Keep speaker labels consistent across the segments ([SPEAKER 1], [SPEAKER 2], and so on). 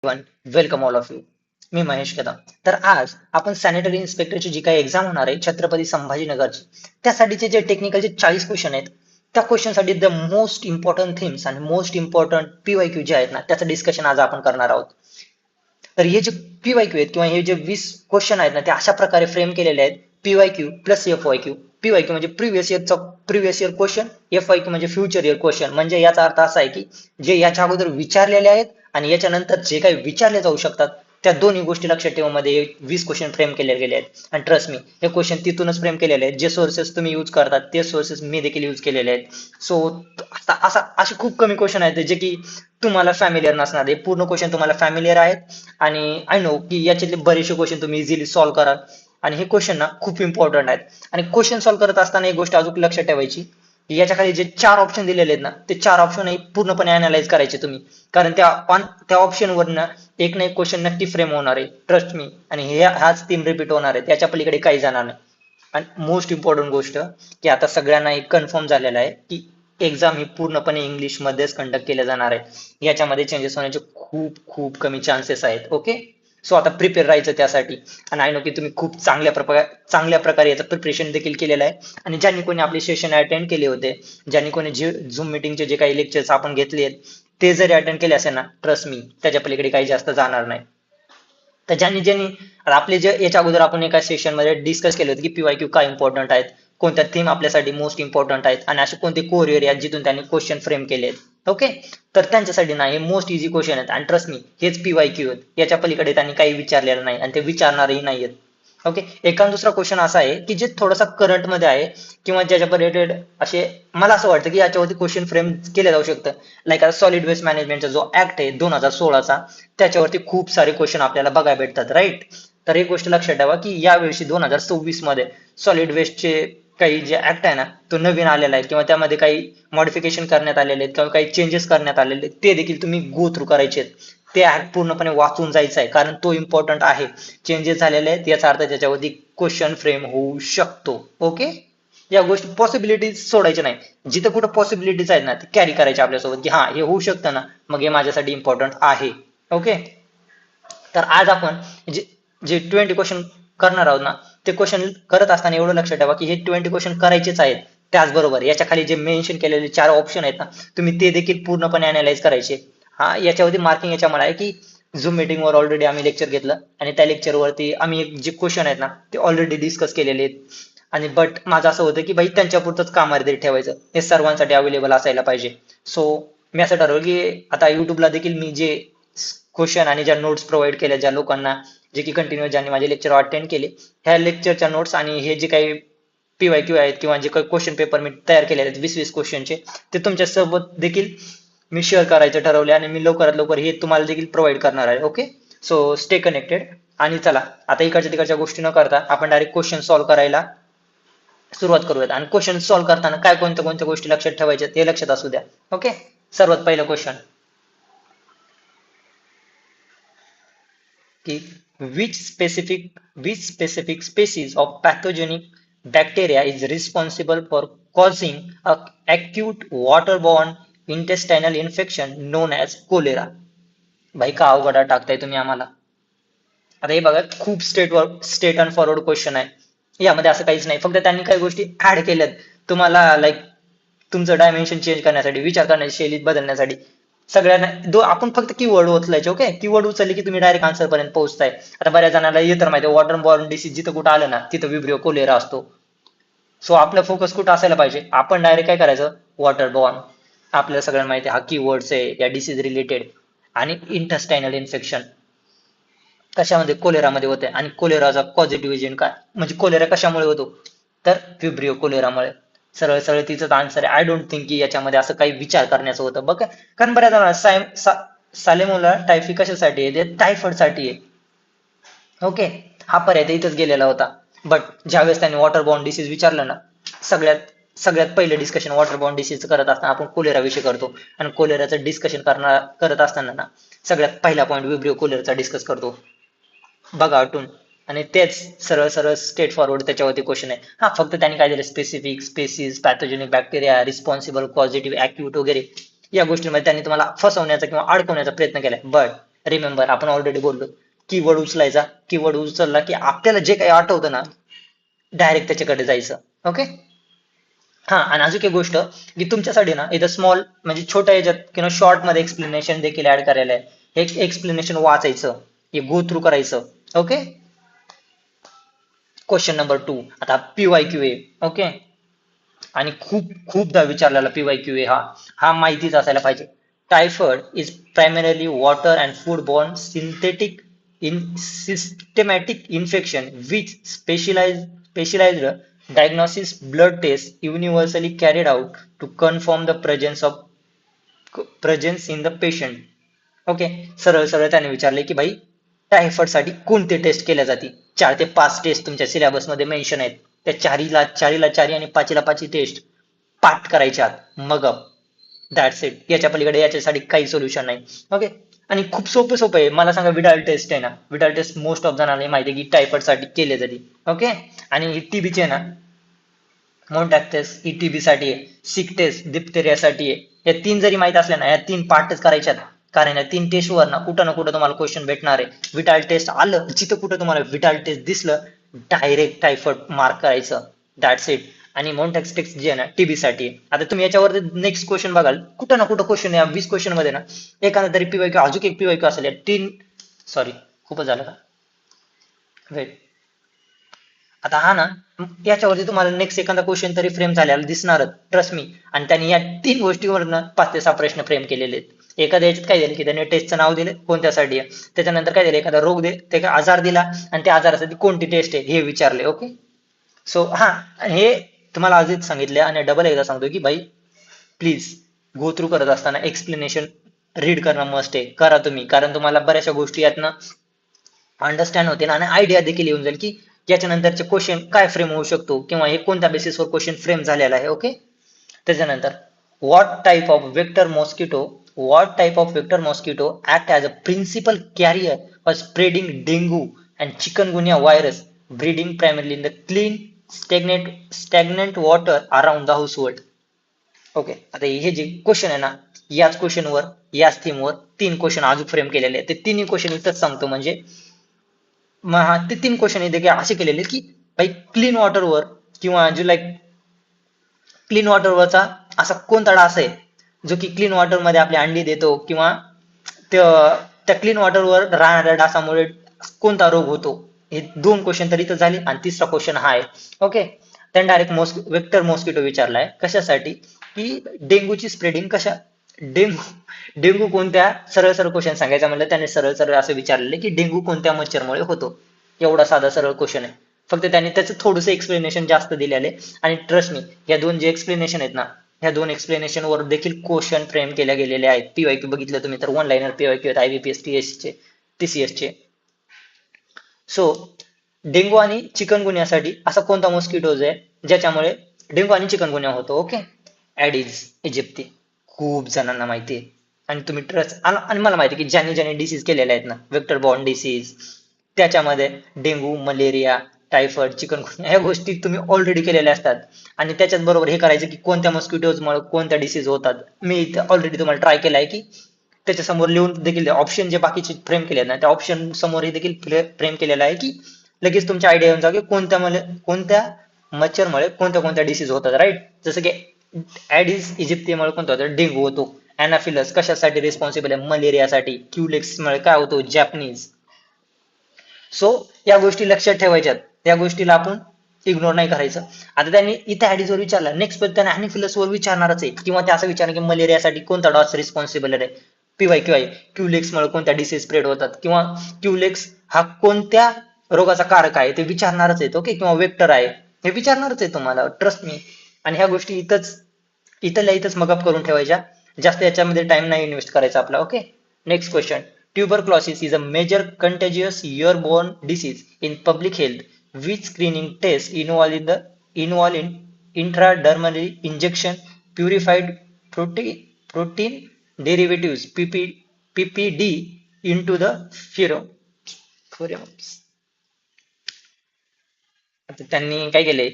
[SPEAKER 1] One welcome all of you. मी महेश कदम. तर आज आपण सॅनिटरी इन्स्पेक्टरची जी काही एक्झाम होणार आहे छत्रपती संभाजीनगरची, त्यासाठीचे जे टेक्निकलचे 40 क्वेश्चन आहेत, त्या क्वेश्चनसाठी द मोस्ट इम्पॉर्टंट थिम्स आणि मोस्ट इम्पॉर्टंट पीवायक्यू जे आहेत ना, त्याचं डिस्कशन आज आपण करणार आहोत. तर हे जे पीवायक्यू आहेत किंवा हे जे 20 क्वेश्चन आहेत ना, ते अशा प्रकारे फ्रेम केलेले आहेत. PYQ plus FYQ. पीवायक्यू म्हणजे प्रिव्हियस इयर क्वेश्चन, एफवायक्यू म्हणजे फ्युचर इयर क्वेश्चन. म्हणजे याचा अर्थ असा आहे की जे याच्या अगोदर विचारलेले आहेत आणि याच्यानंतर जे काही विचारले जाऊ शकतात, त्या दोन्ही गोष्टी लक्षात ठेवून 20 क्वेश्चन फ्रेम केले गेले आहेत. आणि ट्रस्ट मी, हे क्वेश्चन तिथूनच फ्रेम केलेले आहेत. जे सोर्सेस तुम्ही यूज करतात ते सोर्सेस मी देखील यूज केलेले आहेत. सो असे खूप कमी क्वेश्चन आहेत जे की तुम्हाला फॅमिलियर नसणार आहे. पूर्ण क्वेश्चन तुम्हाला फॅमिलियर आहेत आणि आय नो की याच्यातले बरेचसे क्वेश्चन तुम्ही इझिली सॉल्व्ह कराल. आणि हे क्वेश्चन ना खूप इम्पॉर्टंट आहेत. आणि क्वेश्चन सॉल्व्ह करत असताना एक गोष्ट अजून लक्षात ठेवायची की याच्या खाली जे 4 ऑप्शन दिलेले आहेत ना, ते 4 ऑप्शन पूर्णपणे अनालाइज करायचे तुम्ही. कारण त्या ऑप्शन वरनं एक ना एक क्वेश्चन नक्की फ्रेम होणार आहे, ट्रस्ट मी. आणि ह्याच 3 रिपीट होणार आहेत, त्याच्या पलीकडे काही जाणार नाही. आणि मोस्ट इम्पॉर्टंट गोष्ट की आता सगळ्यांना एक कन्फर्म झालेलं आहे की एक्झाम ही पूर्णपणे इंग्लिश मध्येच कंडक्ट केल्या जाणार आहे. याच्यामध्ये चेंजेस होण्याचे खूप खूप कमी चान्सेस आहेत. ओके, सो आता प्रिपेअर राहायचं त्यासाठी. आणि आय नो की तुम्ही खूप चांगल्या प्रकारे याचं प्रिपरेशन देखील केलेलं आहे. आणि ज्यांनी कोणी आपले सेशन अटेंड केले होते, ज्यांनी कोणी झूम मीटिंगचे जे काही लेक्चर्स आपण घेतले आहेत, ते जरी अटेंड केले असेल ना, ट्रस्ट मी, त्याच्या पलीकडे काही जास्त जाणार नाही. तर ज्यांनी ज्यांनी आता आपले जे याच्या अगोदर आपण एका सेशन मध्ये डिस्कस केले होते की पीवायक्यू काय इम्पॉर्टंट आहेत, कोणत्या थीम आपल्यासाठी मोस्ट इम्पॉर्टंट आहेत आणि असे कोणते कोर एरिया जिथून त्यांनी क्वेश्चन फ्रेम केले आहेत. ओके, तर त्यांच्यासाठी ना हे मोस्ट इझी क्वेश्चन आहेत. आणि ट्रस्ट मी, हेच पीवायक्यू आहेत. याच्या पलीकडे त्यांनी काही विचारलेलं नाही आणि ते विचारणारही नाहीयेत. ओके, एखादा दुसरा क्वेश्चन असा आहे की जे थोडासा करंट मध्ये आहे किंवा ज्याच्या रिलेटेड असे मला असं वाटतं की याच्यावरती क्वेश्चन फ्रेम केले जाऊ शकतं. लाईक आता सॉलिड वेस्ट मॅनेजमेंटचा जो ऍक्ट आहे 2016चा, त्याच्यावरती खूप सारे क्वेश्चन आपल्याला बघायला भेटतात, राईट. तर एक गोष्ट लक्षात ठेवा की यावर्षी 2026 मध्ये सॉलिड वेस्टचे काही जे ऍक्ट आहे ना, तो नवीन आलेला आहे किंवा त्यामध्ये काही मॉडिफिकेशन करण्यात आलेले आहेत किंवा काही चेंजेस करण्यात आलेले आहेत, ते देखील तुम्ही गो थ्रू करायचे आहेत. ते ऍक्ट पूर्णपणे वाचून जायचं आहे कारण तो इम्पॉर्टंट आहे. चेंजेस झालेले आहेत याचा अर्थ त्याच्यावरती क्वेश्चन फ्रेम होऊ शकतो. ओके, या गोष्टी पॉसिबिलिटीज सोडायच्या नाही. जिथं कुठं पॉसिबिलिटीज आहेत ना, ते कॅरी करायचे आपल्यासोबत की हा हे होऊ शकतं ना, मग हे माझ्यासाठी इम्पॉर्टंट आहे. ओके, तर आज आपण जे जे 20 क्वेश्चन करणार आहोत ना, ते क्वेश्चन करत असताना एवढं लक्षात ठेवा की हे 20 क्वेश्चन करायचेच आहेत. त्याचबरोबर याच्या खाली जे मेन्शन केलेले 4 ऑप्शन आहेत ना, तुम्ही ते देखील पूर्णपणे अनालाइज करायचे. हा, याच्यावरती मार्किंग याच्यामुळे आहे की झूम मीटिंग वर ऑलरेडी आम्ही लेक्चर घेतलं आणि त्या लेक्चर वरती आम्ही जे क्वेश्चन आहेत ना, ते ऑलरेडी डिस्कस केलेले आहेत. आणि बट माझं असं होतं की भाई त्यांच्या पुरतच काम मर्यादित ठेवायचं, हे सर्वांसाठी अवेलेबल असायला पाहिजे. सो मी असं ठरवलं की आता युट्यूबला देखील मी जे क्वेश्चन आणि ज्या नोट्स प्रोव्हाइड केल्या ज्या लोकांना, जे की कंटिन्यू ज्यांनी माझे लेक्चर अटेंड केले, ह्या लेक्चरच्या नोट्स आणि हे जे काही पीवायक्यू आहेत किंवा जे काही क्वेश्चन पेपर मी तयार केलेले आहेत 20-20 क्वेश्चनचे, ते तुमच्या सोबत देखील मी शेअर करायचं ठरवले आणि मी लवकरात लवकर हे तुम्हाला देखील प्रोव्हाइड करणार आहे. Okay, so stay connected. आणि चला आता इकडच्या तिकडच्या गोष्टी न करता आपण डायरेक्ट क्वेश्चन सॉल्व्ह करायला सुरुवात करूयात. आणि क्वेश्चन सॉल्व्ह करताना काय कोणत्या कोणत्या गोष्टी लक्षात ठेवायच्या हे लक्षात असू द्या. ओके, सर्वात पहिलं क्वेश्चन की which specific species of pathogenic bacteria is responsible for causing a acute waterborne intestinal infection known as cholera. भाई का अवघडा टाकताय तुम्ही आम्हाला. आता हे बघा, खूप स्टेट अँड फॉरवर्ड क्वेश्चन आहे. यामध्ये असं काहीच नाही, फक्त त्यांनी काही गोष्टी ऍड केल्यात तुम्हाला, लाईक तुमचं डायमेन्शन चेंज करण्यासाठी, विचार करण्याची शैली बदलण्यासाठी. सगळ्यांना आपण फक्त कीवर्ड उचलायचे. ओके, कीवर्ड उचलले की तुम्ही डायरेक्ट आन्सर पर्यंत पोहोचताय. आता बऱ्याच जणांना हे तर माहिती आहे, वॉटर बॉर्न डिसीज जिथं कुठं आलं ना, तिथं विब्रिओ कोलेरा असतो. सो आपला फोकस कुठं असायला पाहिजे, आपण डायरेक्ट काय करायचं, वॉटर बॉर्न. आपल्याला सगळ्यांना माहिती आहे हा कीवर्ड्स आहे या डिसीज रिलेटेड. आणि इंटेस्टायनल इन्फेक्शन कशामध्ये, कोलेरामध्ये होते. आणि कोलेराचा पॉझिटिव्ह एजंट काय, म्हणजे कोलेरा कशामुळे होतो, तर व्हिब्रिओ कोलेरामुळे. सरळ सरळ तिचं आन्सर आहे. आय डोंट थिंक की याच्यामध्ये असं काही विचार करण्याचं होतं बघ. कारण बऱ्याच जणांना सालेमोला टायफी कशासाठी आहे, ते टायफॉइड साठी आहे. ओके, हा पर्याय तर इथंच गेलेला होता. बट ज्यावेळेस त्यांनी वॉटर बॉर्न डिसीज विचारलं ना, सगळ्यात सगळ्यात पहिलं डिस्कशन वॉटर बॉर्न डिसीज करत असताना आपण कोलेरा विषय करतो. आणि कोलेराचं डिस्कशन करत असताना ना, सगळ्यात पहिला पॉईंट विब्रिओ कोलेराचा डिस्कस करतो. बघा आठवून. आणि तेच सरळ सरळ स्ट्रेट फॉरवर्ड त्याच्यावरती क्वेश्चन आहे. हा, फक्त त्यांनी काय दिलं, specific, species, pathogenic bacteria, responsible, positive, acute वगैरे या गोष्टींमध्ये त्यांनी तुम्हाला फसवण्याचा किंवा अडकवण्याचा प्रयत्न केलाय. बट रिमेंबर आपण ऑलरेडी बोललो, कीवर्ड उचलायचा, कीवर्ड उचलला की आपल्याला जे काही आठवतं ना डायरेक्ट त्याच्याकडे जायचं. ओके. हा, आणि अजून एक गोष्ट की तुमच्यासाठी ना इथं स्मॉल म्हणजे छोट्या याच्यात किंवा शॉर्ट मध्ये एक्सप्लेनेशन देखील ऍड करायला आहे. हे एक्सप्लेनेशन वाचायचं, हे गो थ्रू करायचं. ओके. Question number 2. आता पीवायक्यू आहे. ओके. आणि खूप खूपदा विचारलेला पीवायक्यू आहे हा. हा माहितीच असायला पाहिजे. Typhoid is primarily water and food borne synthetic in systematic infection which specialized diagnosis blood tests universally carried out to confirm the presence in the patient. Okay. सरळ सरळ त्याने विचारले की भाई टायफॉइड साठी कोणते टेस्ट केल्या जाते. 4 ते 5 टेस्ट तुमच्या सिलेबस मध्ये मेन्शन आहेत. त्या चारीला चारी आणि पाचीला पाची टेस्ट पाठ करायच्यात. मग दॅट्स इट. याच्या पलीकडे याच्यासाठी काही सोल्युशन नाही. ओके. आणि खूप सोपं सोपं आहे. मला सांगा विडाल टेस्ट आहे ना, विडाल टेस्ट मोस्ट ऑफ जणांना माहिती आहे की टायफॉइड साठी केले जाते. ओके. आणि टीबीचे ना मोनटॅक टेस्ट ईटीबी साठी आहे, सिक टेस्ट डिप्थेरिया साठी आहे. या 3 जरी माहित असल्या ना, या 3 पार्टच करायच्यात. कारण या 3 टेस्ट वर ना कुठं तुम्हाला क्वेश्चन भेटणार आहे. विटाल टेस्ट आलं, जिथं कुठं तुम्हाला विटाल टेस्ट दिसलं, डायरेक्ट टायफॉइड मार्क करायचं. That's it. आणि मोनटॅक्स टेस्ट जे आहे ना टीबी साठी आहे. आता तुम्ही याच्यावर नेक्स्ट क्वेश्चन बघाल, कुठं ना कुठं क्वेश्चन या 20 क्वेश्चन मध्ये ना एखादा तरी पीवायक्यू, अजून एक पीवायक्यू असेल. या 3 सॉरी खूपच झालं का, वेट. आता हा ना, याच्यावरती तुम्हाला नेक्स्ट एखादा क्वेश्चन तरी फ्रेम झालेला दिसणारच, ट्रस्ट मी. आणि त्यांनी या 3 गोष्टीवरनं 5 ते 6 प्रश्न फ्रेम केलेले आहेत. एखाद्या याच्यात काय दिलं की त्याने टेस्टचं नाव दिले, कोणत्यासाठी आहे. त्याच्यानंतर काय दिलं, एखादा रोग दे, ते आजार दिला, आणि त्या आजारासाठी कोणती टेस्ट आहे हे विचारले. ओके. सो हा, हे तुम्हाला आधीच सांगितले आणि डबल एकदा सांगतो की भाई प्लीज गो थ्रू करत असताना एक्सप्लेनेशन रीड करणं मस्ट आहे. करा तुम्ही, कारण तुम्हाला बऱ्याचशा गोष्टी यातनं अंडरस्टँड होतील आणि आयडिया देखील येऊन जाईल की याच्यानंतरचे क्वेश्चन काय फ्रेम होऊ शकतो किंवा हे कोणत्या बेसिसवर क्वेश्चन फ्रेम झालेला आहे. ओके. त्याच्यानंतर what type of vector mosquito act as a principal carrier for spreading dengue and chikungunya virus, breeding primarily in the clean stagnant water around the household. Okay. आता हे जे क्वेश्चन आहे ना, याच क्वेश्चनवर याच थीमवर 3 क्वेश्चन अजून फ्रेम केलेले आहेत. ते तिन्ही क्वेश्चन इथंच सांगतो. म्हणजे ते 3 क्वेश्चन इथे असे केलेले की भाई क्लीन वॉटरवर किंवा जो लाईक क्लीन वॉटरवरचा असा कोणता डास आहे जो की क्लीन वॉटर मध्ये आपली अंडी देतो, किंवा त्या क्लीन वॉटरवर राहणाऱ्या डासामुळे कोणता रोग होतो. हे 2 क्वेश्चन तर इथं झाले. आणि तिसरा क्वेश्चन हा आहे. ओके. त्याने डायरेक्ट वेक्टर मॉस्किटो विचारलाय कशासाठी, की डेंग्यूची स्प्रेडिंग कशा, डेंग्यू कोणत्या, सरळ सरळ क्वेश्चन सांगायचा म्हणलं त्याने सरळ सरळ असं विचारलेले की डेंग्यू कोणत्या मच्छरमुळे होतो. एवढा साधा सरळ क्वेश्चन आहे. फक्त त्याने त्याचं थोडंसं एक्सप्लेनेशन जास्त दिलेले. आणि ट्रस्ट मी, या 2 जे एक्सप्लेनेशन आहेत ना, ह्या 2 एक्सप्लेनेशन वर देखील क्वेश्चन फ्रेम केल्या गेलेले आहेत. पीवायक्यू बघितलं तुम्ही तर 1 लाईनर पीवायक्यू आहेत, आयबीपीएस टीएसचे टीसीएस चे. सो डेंगू आणि चिकनगुन्यासाठी असा कोणता मॉस्किटोज आहे ज्याच्यामुळे डेंगू आणि चिकनगुन्या होतो. ओके. ऍडिस इजिप्ती. खूप जणांना माहिती आहे. आणि तुम्ही ट्रस्ट, आणि मला माहिती आहे की ज्यांनी ज्यांनी डिसीज केलेले आहेत ना, वेक्टर बॉर्न डिसीज, त्याच्यामध्ये डेंगू, मलेरिया, टायफॉइड, चिकनगुन्या ह्या गोष्टी तुम्ही ऑलरेडी केलेल्या असतात. आणि त्याच्याच बरोबर हे करायचं की कोणत्या मॉस्किटोजमुळे कोणत्या डिसीज होतात. मी ऑलरेडी तुम्हाला ट्राय केलाय की त्याच्या समोर लिहून देखील ऑप्शन जे बाकीचे फ्रेम केले ना, त्या ऑप्शन समोर हे देखील फ्रेम केलेला आहे की लगेच तुमच्या आयडिया येऊन जाईल की कोणत्या मच्छरमुळे कोणत्या कोणत्या डिसीज होतात. राईट. जसं की ऍडिस इजिप्तीमुळे कोणता होतो, डेंगू होतो. अॅनाफिलस कशासाठी रिस्पॉन्सिबल आहे, मलेरियासाठी. क्युलेक्स मुळे काय होतो, जॅपनीज. सो या गोष्टी लक्षात ठेवायच्यात. या गोष्टीला आपण इग्नोर नाही करायचं. आता त्यांनी इथे ऍडिसवर विचारलं, नेक्स्ट त्याने अॅनाफिलस वर विचारणारच आहे, किंवा ते असं विचारणार की मलेरियासाठी कोणता डॉस रिस्पॉन्सिबल आहे. पीवायक्यू क्युलेक्स मुळे कोणत्या डिसीज स्प्रेड होतात, किंवा क्युलेक्स हा कोणत्या रोगाचा कारक आहे ते विचारणारच आहे. ओके. किंवा वेक्टर आहे हे विचारणारच आहे तुम्हाला, ट्रस्ट मी. आणि ह्या गोष्टी इथंच मगअप करून ठेवायच्या. जास्त याच्यामध्ये टाइम नाही इन्व्हेस्ट करायचा आपला. Okay. Next question. Tuberculosis is a major contagious airborne disease in public health, which screening tests involve in intradermally injection purified protein derivatives PPD into the pheromones. आता त्यांनी काय केले,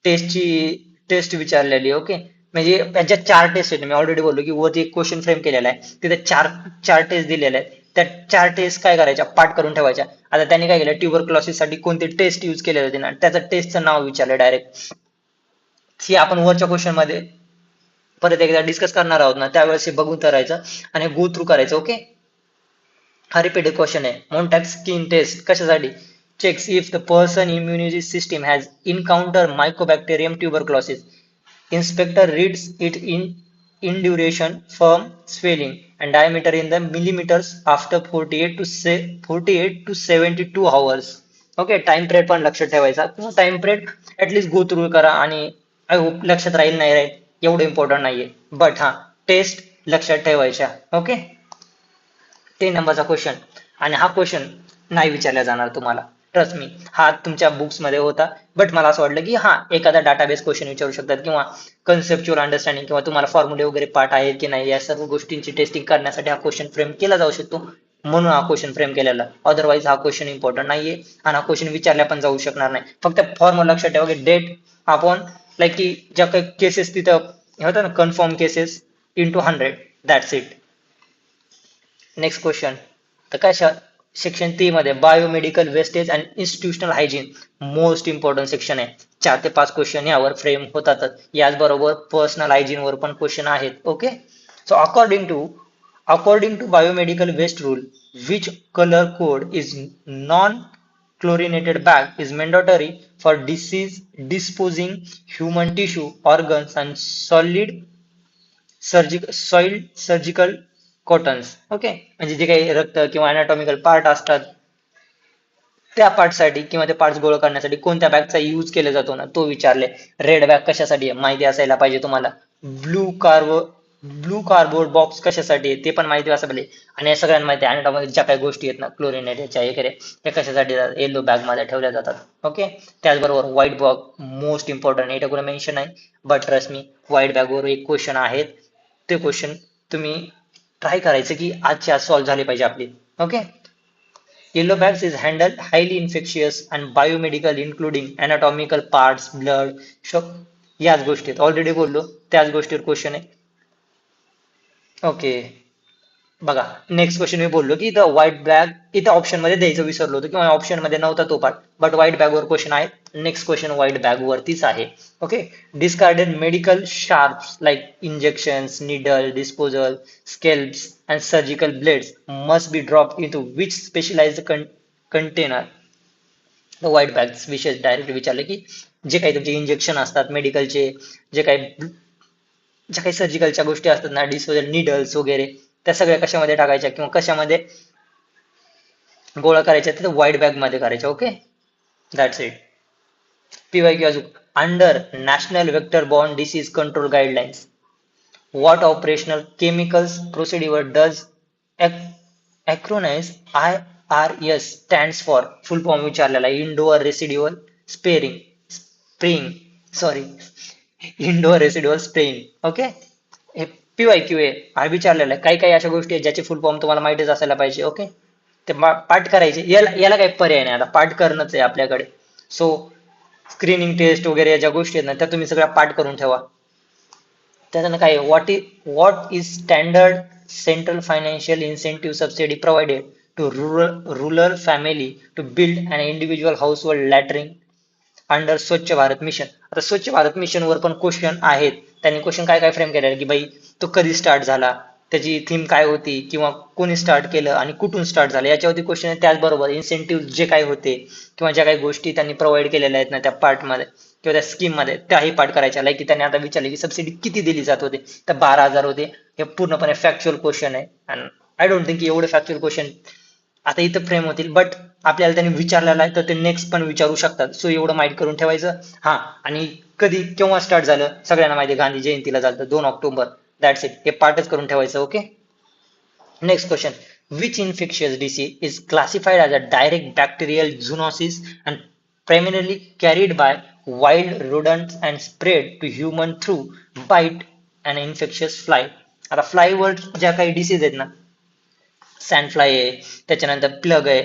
[SPEAKER 1] टेस्ट विचारलेली. ओके. म्हणजे त्याच्यात 4 taste आहेत. मी already बोललो की वरती एक क्वेश्चन फ्रेम केलेला आहे, तिथे चार टेस्ट दिलेल्या आहेत. त्या 4 टेस्ट काय करायच्या, पाठ करून ठेवायच्या. आता त्यांनी काय केलं, ट्युबरक्लोसिस साठी कोणते टेस्ट यूज केले जाते ना, त्याचं टेस्टचं नाव विचारलं डायरेक्ट. ही आपण वरच्या क्वेश्चन मध्ये परत एकदा डिस्कस करणार आहोत ना, त्यावेळेस हे बघून करायचं आणि गो थ्रू करायचं. ओके, हा रिपीटेड क्वेश्चन आहे. मोनटॅक स्किन टेस्ट कशासाठी, checks if the person immunity system has encountered mycobacterium tuberculosis. Inspector reads it in duration, firm, swelling, and diameter in the millimeters after 48 to 72 hours. Okay, time period पण लक्षात ठेवायचा, किंवा time period at least go through करा, आणि I hope लक्षात राहील नाही राहील एवढं इम्पॉर्टंट नाहीये, बट हा टेस्ट लक्षात ठेवायच्या. ओके, 3 नंबरचा क्वेश्चन, आणि हा क्वेश्चन नाही विचारला जाणार तुम्हाला, ट्रस्ट मी. हा तुमच्या बुक्स मध्ये होता, बट मला असं वाटलं की हा एखादा डाटाबेस क्वेश्चन विचारू शकतात, किंवा कन्सेप्च्युअल अंडरस्टँडिंग, किंवा तुम्हाला फॉर्म्युले वगैरे पाठ आहेत की नाही, या सर्व गोष्टींची टेस्टिंग करण्यासाठी हा क्वेश्चन फ्रेम केला जाऊ शकतो, म्हणून हा क्वेश्चन फ्रेम केलेला. अदरवाईज हा क्वेश्चन इम्पॉर्टंट नाहीये, आणि हा क्वेश्चन विचारला पण जाऊ शकणार नाही. फक्त फॉर्म्युला लक्षात ठेवा की डेट आपण लाईक की ज्या काही केसेस तिथं होतं ना, confirm cases into 100, that's it. Next question, तर काय सेक्शन 3 मध्ये biomedical wastage and institutional hygiene, most important section आहे. 4 ते 5 क्वेश्चन यावर फ्रेम होतातच, याचबरोबर पर्सनल हायजीन वर पण क्वेश्चन आहेत. Okay, so according to biomedical waste rule, which colour code is non chlorinated bag is mandatory for disease disposing human tissue, organs and surgical cottons. Okay, म्हणजे जे काही रक्त किंवा अनाटॉमिकल पार्ट असतात, त्या पार्टसाठी किंवा ते पार्ट्स गोळा करण्यासाठी कोणत्या बॅगचा यूज केला जातो ना, तो विचारले. रेड बॅग कशासाठी आहे माहिती असायला पाहिजे तुम्हाला. ब्लू कार्डबोर्ड बॉक्स कशासाठी आहे ते पण माहिती असायला पाहिजे. आणि या सगळ्यांना माहिती आहे अनाटॉमिकल ज्या काही गोष्टी आहेत ना, क्लोरिनेटेडच्या वगैरे, हे कशासाठी येलो बॅग मध्ये ठेवल्या जातात. ओके, त्याचबरोबर व्हाईट बॉक्स मोस्ट इम्पॉर्टंट, हे कुठे मेन्शन आहे, but trust me white bag वर एक क्वेश्चन आहेत, ते क्वेश्चन तुम्ही ट्राय करायचं की आजची आज सॉल्व्ह झाले पाहिजे आपली. Okay, yellow bags is handled highly infectious and biomedical including anatomical parts, blood, shock, याच गोष्टीत ऑलरेडी बोललो, त्याच गोष्टीवर क्वेश्चन आहे. ओके, बघा नेक्स्ट क्वेश्चन मी बोललो की इथं व्हाईट बॅग इथं ऑप्शन मध्ये द्यायचं विसरलो होतो, किंवा ऑप्शन मध्ये नव्हता तो पार्ट, बट व्हाईट बॅग वर क्वेश्चन आहे. नेक्स्ट क्वेश्चन व्हाईट बॅग वरतीच आहे. Okay, discarded medical sharps like injections, needle, disposal, scalps and surgical blades must be drop into which specialised container. White bags विषय direct विचारले की जे काही तुमचे इंजेक्शन असतात मेडिकलचे, जे काही ज्या काही सर्जिकलच्या गोष्टी असतात ना, डिस्पोजल निडल्स वगैरे, त्या सगळ्या कशामध्ये टाकायच्या किंवा कशामध्ये गोळा करायच्या, तर व्हाईट बॅग मध्ये करायच्या. Okay, that's it. PYQ अजून, under national vector borne disease control guidelines, what operational chemicals procedure does acronyms IRS stands for, full form विचारलेला, indoor residual spraying, sorry, indoor residual spraying. Okay, हे PYQ आहे, हा विचारलेला आहे. काही काही अशा गोष्टी आहेत ज्याचे फुल फॉर्म तुम्हाला माहितीच असायला पाहिजे. ओके, ते पाठ करायचे, याला काही पर्याय नाही, आता पाठ करणंच आहे आपल्याकडे. सो स्क्रीनिंग टेस्ट वगैरे ज्या गोष्टी आहेत ना, त्या तुम्ही सगळ्या पाठ करून ठेवा. त्याच्यानं काय, what is standard central financial incentive subsidy provided to rural family to build an individual household latrine under Swachh Bharat mission. आता स्वच्छ भारत मिशन वर पण क्वेश्चन आहेत. त्यांनी क्वेश्चन काय काय फ्रेम केलेला की भाई तो कधी स्टार्ट झाला, त्याची थीम काय होती, किंवा कोणी स्टार्ट केलं आणि कुठून स्टार्ट झालं, याच्यावरती क्वेश्चन आहे. त्याचबरोबर इन्सेंटिव्ह जे काही होते किंवा ज्या काही गोष्टी त्यांनी प्रोव्हाइड केलेल्या आहेत ना त्या पार्ट मध्ये किंवा त्या स्कीम मध्ये, त्याही पार्ट करायच्या. लाईक की त्यांनी आता विचारले की सबसिडी किती दिली जात होते, तर 12,000 होते. हे पूर्णपणे फॅक्च्युअल क्वेश्चन आहे, आणि आय डोंट थिंक एवढे फॅक्च्युअल क्वेश्चन आता इथं फ्रेम होतील, बट आपल्याला त्यांनी विचारलेलं आहे तर ते नेक्स्ट पण विचारू शकतात. सो एवढं माहिती करून ठेवायचं. हा, आणि कधी केव्हा स्टार्ट झालं सगळ्यांना माहिती, गांधी जयंतीला झालं 2 ऑक्टोबर, दॅट्स इट. हे पार्टच करून ठेवायचं. Okay, next question, which infectious disease is classified as a direct bacterial zoonosis and primarily carried by wild rodents and spread to human through bite and infectious fly. आता fly वर ज्या काही disease आहेत ना, sand fly आहे, त्याच्यानंतर plug आहे.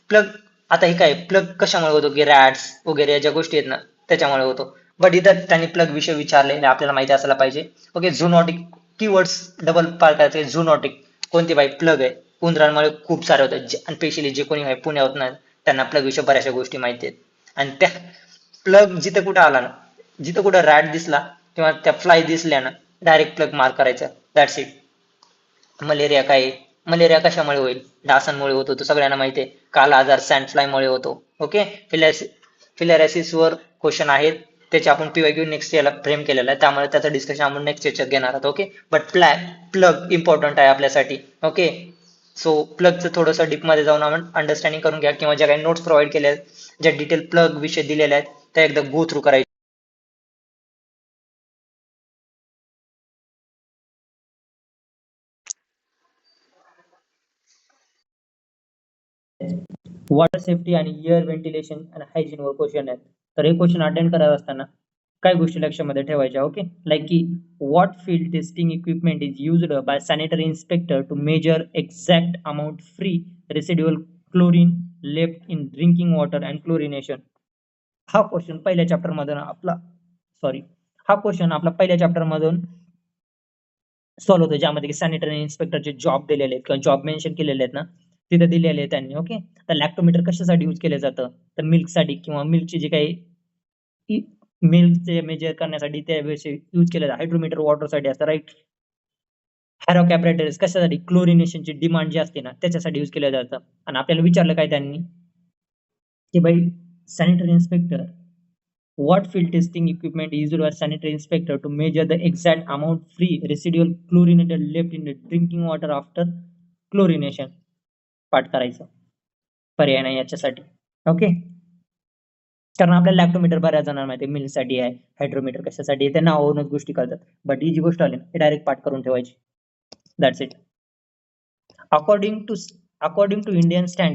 [SPEAKER 1] Plug, आता हे काय प्लग कशामुळे होतो की रॅट्स वगैरे ज्या गोष्टी आहेत ना त्याच्यामुळे होतो, बट इथं त्यांनी प्लग विषय विचारलेले आपल्याला माहिती असायला पाहिजे. ओके, झुनॉटिक कीवर्ड्स डबल पार करायचे. झुनॉटिक कोणती बाई, प्लग आहे. उंदरांमुळे खूप सारे होतात आणि स्पेशली जे कोणी पुण्यात ना त्यांना प्लग विषयी बऱ्याचशा गोष्टी माहिती आहेत. आणि त्या प्लग जिथं कुठं आला ना, जिथं कुठं रॅट दिसला किंवा त्या फ्लाय दिसल्या ना, डायरेक्ट प्लग मार करायचा. That's it. मलेरिया काय आहे? मलेरिया कशामुळे होईल? डासांमुळे होतो, तो सगळ्यांना माहिती आहे. काला आजार सँड फ्लायमुळे होतो. ओके. फिलॅरियासिस वर क्वेश्चन आहेत, त्याचे आपण पीवायक्यू नेक्स्ट याला फ्रेम केलेला आहे, त्यामुळे त्याचं डिस्कशन आपण नेक्स्ट याच्यात घेणार आहोत. ओके. बट प्लग इम्पॉर्टंट आहे आपल्यासाठी. ओके. सो प्लगचं थोडंसं डीपमध्ये जाऊन आपण अंडरस्टँडिंग करून घ्या, किंवा ज्या काही नोट्स प्रोव्हाइड केल्या आहेत, ज्या डिटेल प्लग विषय दिलेल्या आहेत, त्या एकदा गो थ्रू करायच्या. वॉटर सेफ्टी आणि एअर व्हेंटिलेशन आणि हायजीन वर क्वेश्चन आहेत. तर हे क्वेश्चन अटेंड करत असताना काय गोष्टी लक्षामध्ये ठेवायच्या. ओके. लाईक की what field testing equipment is used by sanitary inspector to measure exact amount free residual chlorine left in drinking water and chlorination. हा क्वेश्चन पहिल्या चॅप्टर मधून आपला हा क्वेश्चन आपला पहिल्या चॅप्टर मधून सॉल्व्ह होतो, ज्यामध्ये की सॅनिटरी इन्स्पेक्टरचे जॉब दिलेले आहेत किंवा जॉब मेन्शन केलेले आहेत ना, तिथे दिलेले आहेत त्यांनी. ओके. तर लॅक्टोमीटर कशासाठी यूज केलं जातं? तर मिल्कसाठी किंवा मिल्कची जे काही मिल्कचे मेजर करण्यासाठी त्याविषयी यूज केलं जातं. हायड्रोमीटर वॉटरसाठी असतं, राईट. हॅरॉक ॲपरेटर्स कशासाठी? क्लोरिनेशनची डिमांड जी असते ना त्याच्यासाठी यूज केलं जातं. आणि आपल्याला विचारलं काय त्यांनी की भाई sanitary inspector what field testing equipment is used by sanitary inspector to measure the exact amount free residual chlorinated left in the drinking water after chlorination? पाठ करायचं, पर्याय नाही याच्यासाठी. ओके. कारण आपल्याला लॅक्टोमीटर बऱ्याच जणांना माहिती आहे मिलसाठी आहे, हायड्रोमीटर कशासाठी आहे, त्या नावावरूनच गोष्टी कळतात. बट ही जी गोष्ट आली ना हे डायरेक्ट पाठ करून ठेवायची. That's it. According to Indian standard